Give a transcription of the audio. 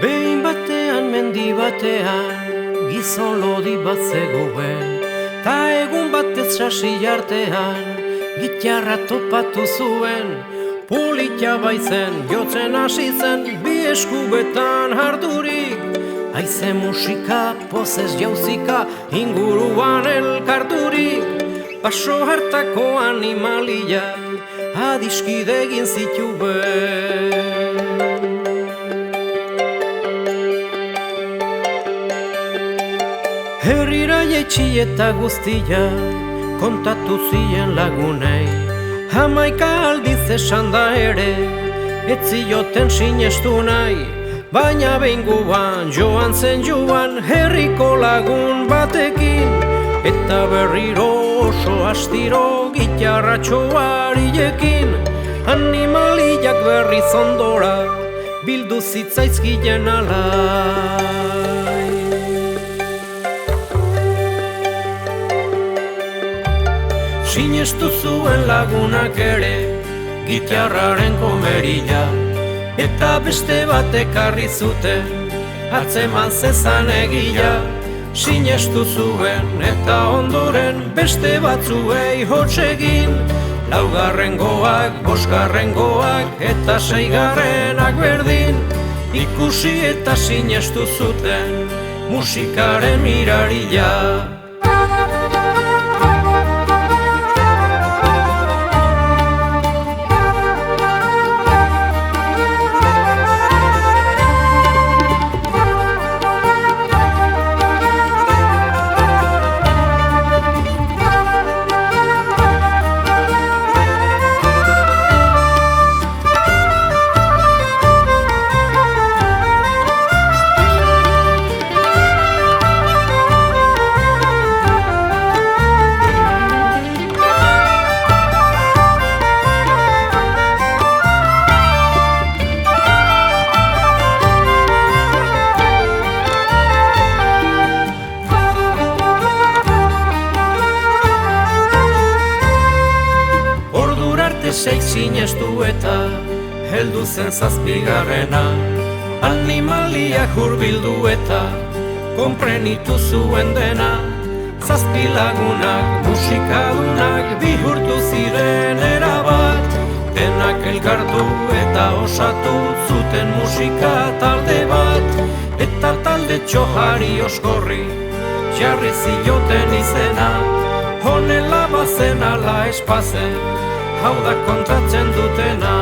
Behin batean mendi batean gizon lodi bat zegoen, ta egun batez sasi artean gitarra topatu zuen. Politia baitzen jotzen hasi zen bi eskubetan harturik, haize musika pozez jauzika inguruan elkarturik. Baso hartako animalia adiskide egin zituen. Herrira jaitsi eta guztia kontatu zien lagunei, 11 aldiz esan da ere ez zioten sinestu nahi. Baina behingoan joan zen joan herriko lagun batekin, eta berriro oso astiro gitarratxoarilekin. Animaliak berriz ondora bildu zitzaizkien alai. Sinestu zuen lagunak ere gitarraren komerila, eta beste bat ekarri zuten atzeman zezan egia. Sinestu zuen eta ondoren beste batzuei hots egin, laugarrengoak, bosgarrengoak eta seigarrenak berdin. Ikusi eta sinestu zuten musikaren mirarila. Seik sinestu eta heldu zen zazpigarrena, animaliak hurbildu eta konprenitu zuen dena. Zazpi lagunak, musikadunak bihurtu ziren erabat, denak elkartu eta osatu zuten musika talde bat. Eta talde txohari oskorri jarri zioten izena, honela bazen ala espazen, hau da kontatzen dutena.